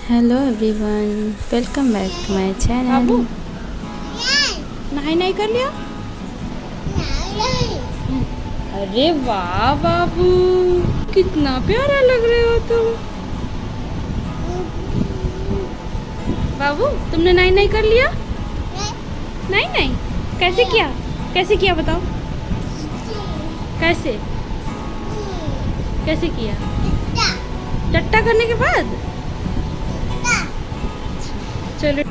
Hello everyone, welcome back to my channel. बाबू नहाई नहीं कर लिया? अरे वाह बाबू, कितना प्यारा लग रहे हो तुम। बाबू तुमने नहाई नहीं कर लिया? नहीं नहीं, कैसे किया? कैसे किया बताओ? कैसे कैसे किया? टट्टा करने के बाद? चलो।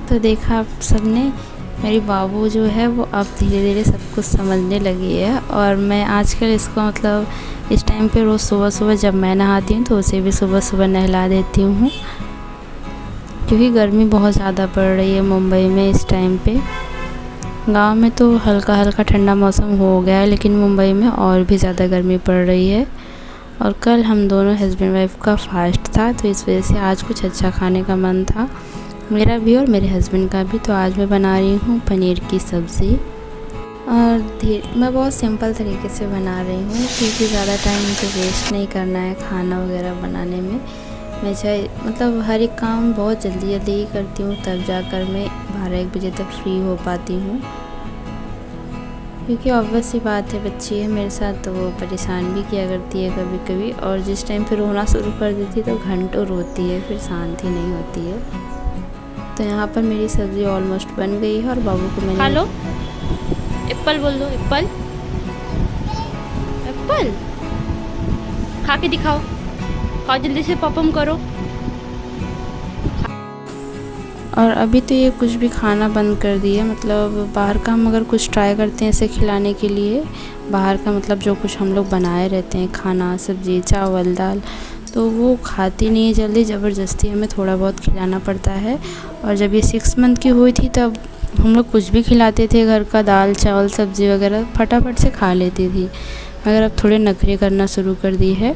तो देखा आप सबने, मेरी बाबू जो है वो अब धीरे धीरे सब कुछ समझने लगी है। और मैं आजकल इसको मतलब इस टाइम पे रोज़ सुबह सुबह जब मैं नहाती हूँ तो उसे भी सुबह सुबह नहला देती हूँ, क्योंकि गर्मी बहुत ज़्यादा पड़ रही है मुंबई में इस टाइम पे। गांव में तो हल्का हल्का ठंडा मौसम हो गया है, लेकिन मुंबई में और भी ज़्यादा गर्मी पड़ रही है। और कल हम दोनों हस्बैंड वाइफ का फास्ट था, तो इस वजह से आज कुछ अच्छा खाने का मन था, मेरा भी और मेरे हस्बैंड का भी। तो आज मैं बना रही हूँ पनीर की सब्ज़ी। और मैं बहुत सिंपल तरीके से बना रही हूँ, क्योंकि ज़्यादा टाइम मुझे वेस्ट नहीं करना है खाना वगैरह बनाने में। मैं चाहे मतलब हर एक काम बहुत जल्दी जल्दी ही करती हूँ, तब जाकर मैं 12-1 बजे तक फ्री हो पाती हूँ। क्योंकि ऑब्वियस सी बात है, बच्ची है मेरे साथ तो वो परेशान भी किया करती है कभी कभी, और जिस टाइम फिर रोना शुरू कर देती है तो घंटों रोती है, फिर शांति नहीं होती है। तो यहाँ पर मेरी सब्ज़ी ऑलमोस्ट बन गई है और बाबू को मैंने खा लो। एप्पल बोल दो, एप्पल एप्पल खा के दिखाओ। खाओ जल्दी से, पॉपम करो। और अभी तो ये कुछ भी खाना बंद कर दिया। मतलब बाहर का हम अगर कुछ ट्राई करते हैं इसे खिलाने के लिए, बाहर का मतलब जो कुछ हम लोग बनाए रहते हैं खाना, सब्ज़ी, चावल, दाल, तो वो खाती नहीं है जल्दी, ज़बरदस्ती हमें थोड़ा बहुत खिलाना पड़ता है। और जब ये 6 मंथ की हुई थी तब हम लोग कुछ भी खिलाते थे घर का, दाल चावल सब्ज़ी वगैरह फटाफट से खा लेती थी, मगर अब थोड़े नखरे करना शुरू कर दी है।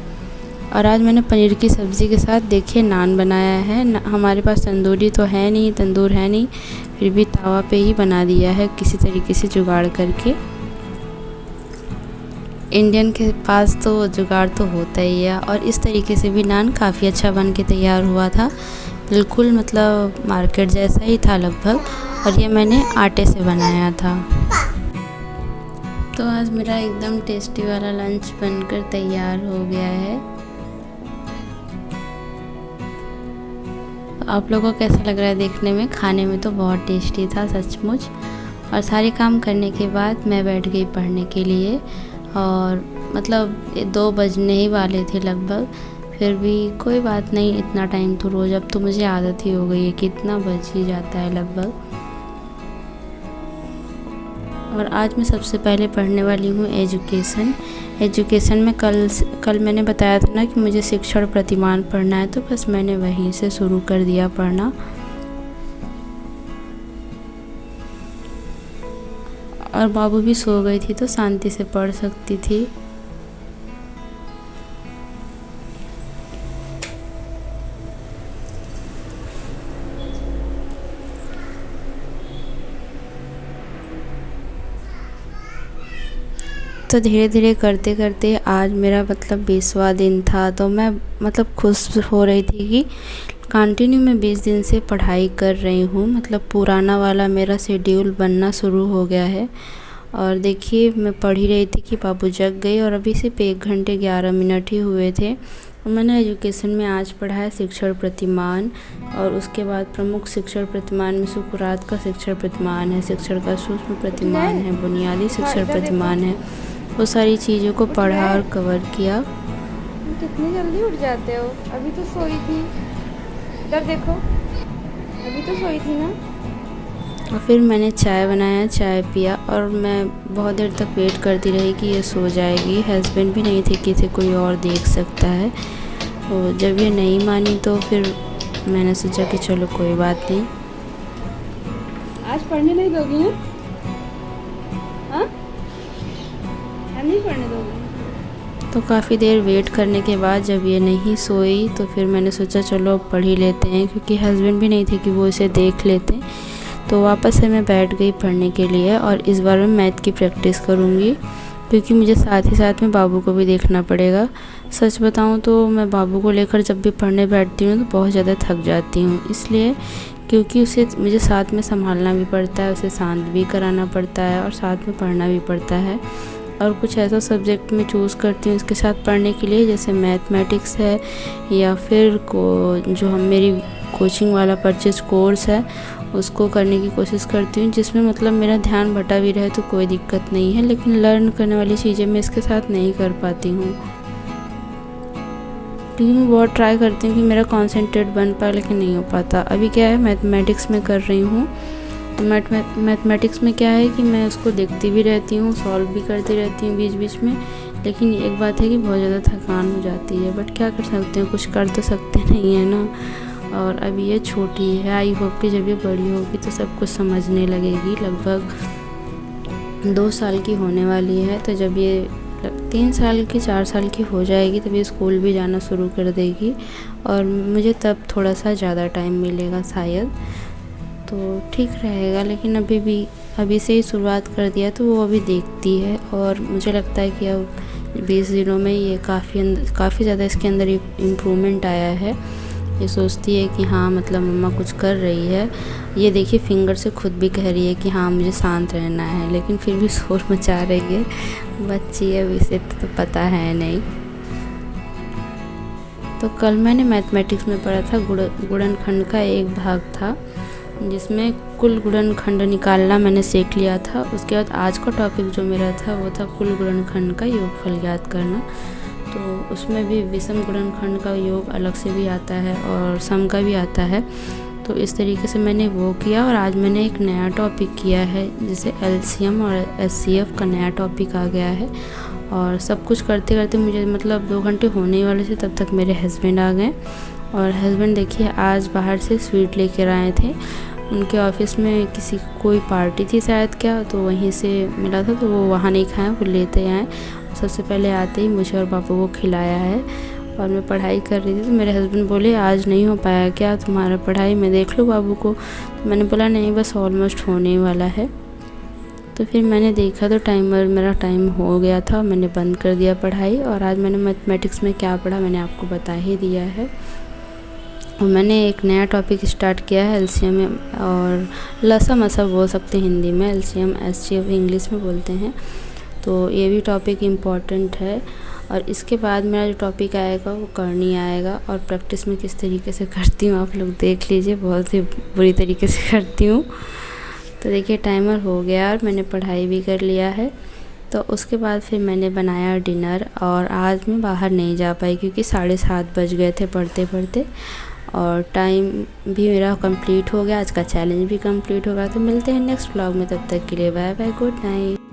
और आज मैंने पनीर की सब्ज़ी के साथ देखिए नान बनाया है। हमारे पास तंदूरी तो है नहीं, तंदूर है नहीं, फिर भी तवा पे ही बना दिया है किसी तरीके से जुगाड़ करके। इंडियन के पास तो जुगाड़ तो होता ही है। और इस तरीके से भी नान काफ़ी अच्छा बन के तैयार हुआ था, बिल्कुल मतलब मार्केट जैसा ही था लगभग। और ये मैंने आटे से बनाया था। तो आज मेरा एकदम टेस्टी वाला लंच बनकर तैयार हो गया है। आप लोगों को कैसा लग रहा है देखने में? खाने में तो बहुत टेस्टी था सचमुच। और सारे काम करने के बाद मैं बैठ गई पढ़ने के लिए, और मतलब 2 बजने ही वाले थे लगभग। फिर भी कोई बात नहीं, इतना टाइम तो रोज़ अब तो मुझे आदत ही हो गई है कि इतना बज ही जाता है लगभग। और आज मैं सबसे पहले पढ़ने वाली हूँ एजुकेशन में कल मैंने बताया था ना कि मुझे शिक्षण प्रतिमान पढ़ना है, तो बस मैंने वहीं से शुरू कर दिया पढ़ना। और बाबू भी सो गई थी तो शांति से पढ़ सकती थी। तो धीरे धीरे करते करते आज मेरा मतलब 20वां दिन था, तो मैं मतलब खुश हो रही थी कि कंटिन्यू मैं 20 दिन से पढ़ाई कर रही हूँ। मतलब पुराना वाला मेरा शेड्यूल बनना शुरू हो गया है। और देखिए मैं पढ़ ही रही थी कि बाबू जग गए, और अभी सिर्फ 1 घंटे 11 मिनट ही हुए थे। और मैंने एजुकेशन में आज पढ़ा है शिक्षण प्रतिमान, और उसके बाद प्रमुख शिक्षण प्रतिमान में सुकुरात का शिक्षण प्रतिमान है, शिक्षण का सूक्ष्म प्रतिमान है, बुनियादी शिक्षण प्रतिमान है। वो सारी चीज़ों को पढ़ा और कवर किया। कितनी जल्दी उठ जाते हो? अभी तो सोई थी। इधर देखो, अभी तो सोई थी ना। और फिर मैंने चाय बनाया, चाय पिया, और मैं बहुत देर तक वेट करती रही कि ये सो जाएगी। हस्बैंड भी नहीं थे कि इसे कोई और देख सकता है। तो जब ये नहीं मानी तो फिर मैंने सोचा कि चलो कोई बात नहीं। आज पढ़ने नहीं दोगी ना? हाँ, नहीं पढ़ने दोगी? तो काफ़ी देर वेट करने के बाद जब ये नहीं सोई तो फिर मैंने सोचा चलो अब पढ़ ही लेते हैं, क्योंकि हस्बैंड भी नहीं थे कि वो इसे देख लेते। तो वापस से मैं बैठ गई पढ़ने के लिए, और इस बार मैं मैथ की प्रैक्टिस करूँगी, क्योंकि मुझे साथ ही साथ में बाबू को भी देखना पड़ेगा। सच बताऊं तो मैं बाबू को लेकर जब भी पढ़ने बैठती हूँ तो बहुत ज़्यादा थक जाती हूँ, इसलिए क्योंकि उसे मुझे साथ में संभालना भी पड़ता है, उसे शांत भी कराना पड़ता है और साथ में पढ़ना भी पड़ता है। और कुछ ऐसा सब्जेक्ट मैं चूज़ करती हूँ इसके साथ पढ़ने के लिए, जैसे मैथमेटिक्स है या फिर जो हम मेरी कोचिंग वाला परचेज कोर्स है उसको करने की कोशिश करती हूँ, जिसमें मतलब मेरा ध्यान बटा भी रहे तो कोई दिक्कत नहीं है, लेकिन लर्न करने वाली चीज़ें मैं इसके साथ नहीं कर पाती हूँ, क्योंकि मैं बहुत ट्राई करती हूँ कि मेरा कॉन्सेंट्रेट बन पाए लेकिन नहीं हो पाता। अभी क्या है, मैथमेटिक्स में कर रही हूँ, तो मैथमेटिक्स में क्या है कि मैं उसको देखती भी रहती हूँ, सॉल्व भी करती रहती हूँ बीच बीच में, लेकिन एक बात है कि बहुत ज़्यादा थकान हो जाती है, बट क्या कर सकते हैं, कुछ कर तो सकते नहीं है ना। और अभी ये छोटी है, आई होप कि जब ये बड़ी होगी तो सब कुछ समझने लगेगी। लगभग 2 साल की होने वाली है, तो जब ये 3 साल की 4 साल की हो जाएगी तब ये स्कूल भी जाना शुरू कर देगी और मुझे तब थोड़ा सा ज़्यादा टाइम मिलेगा शायद, तो ठीक रहेगा। लेकिन अभी से ही शुरुआत कर दिया तो वो अभी देखती है और मुझे लगता है कि अब 20 दिनों में ये काफ़ी ज़्यादा इसके अंदर इम्प्रूवमेंट आया है। ये सोचती है कि हाँ मतलब मम्मा कुछ कर रही है। ये देखिए फिंगर से खुद भी कह रही है कि हाँ मुझे शांत रहना है, लेकिन फिर भी शोर मचा रही है। बच्ची है, अभी से तो पता है नहीं। तो कल मैंने मैथमेटिक्स में पढ़ा था गुणनखंड का एक भाग था, जिसमें कुल गुणनखंड निकालना मैंने सीख लिया था। उसके बाद आज का टॉपिक जो मेरा था वो था कुल गुणनखंड का योगफल ज्ञात करना। तो उसमें भी विषम गुणनखंड का योग अलग से भी आता है और सम का भी आता है। तो इस तरीके से मैंने वो किया और आज मैंने एक नया टॉपिक किया है, जैसे एलसीएम और एचसीएफ का नया टॉपिक आ गया है। और सब कुछ करते करते मुझे मतलब 2 घंटे होने वाले थे, तब तक मेरे हस्बैंड आ गए। और हस्बैंड देखिए आज बाहर से स्वीट लेकर आए थे, उनके ऑफिस में कोई पार्टी थी शायद क्या, तो वहीं से मिला था, तो वो वहाँ नहीं खाया, वो लेते आए। सबसे पहले आते ही मुझे और पापा को खिलाया है। और मैं पढ़ाई कर रही थी तो मेरे हस्बैंड बोले आज नहीं हो पाया क्या तुम्हारा पढ़ाई, मैं देख लूँ बाबू को। तो मैंने बोला नहीं, बस ऑलमोस्ट होने वाला है। तो फिर मैंने देखा तो मेरा टाइम हो गया था, मैंने बंद कर दिया पढ़ाई। और आज मैंने मैथमेटिक्स में क्या पढ़ा मैंने आपको बता ही दिया है। और मैंने एक नया टॉपिक स्टार्ट किया है एलसीएम और लसम असम बोल सकते हैं हिंदी में, एलसीएम एचसीएफ इंग्लिश में बोलते हैं। तो ये भी टॉपिक इम्पॉर्टेंट है। और इसके बाद मेरा जो टॉपिक आएगा वो करनी आएगा, और प्रैक्टिस में किस तरीके से करती हूँ आप लोग देख लीजिए, बहुत ही बुरी तरीके से करती हूँ। तो देखिए टाइमर हो गया और मैंने पढ़ाई भी कर लिया है। तो उसके बाद फिर मैंने बनाया डिनर, और आज मैं बाहर नहीं जा पाई क्योंकि 7:30 बज गए थे पढ़ते पढ़ते, और टाइम भी मेरा कंप्लीट हो गया, आज का चैलेंज भी कंप्लीट हो गया। तो मिलते हैं नेक्स्ट व्लॉग में, तब तक के लिए बाय बाय, गुड नाइट।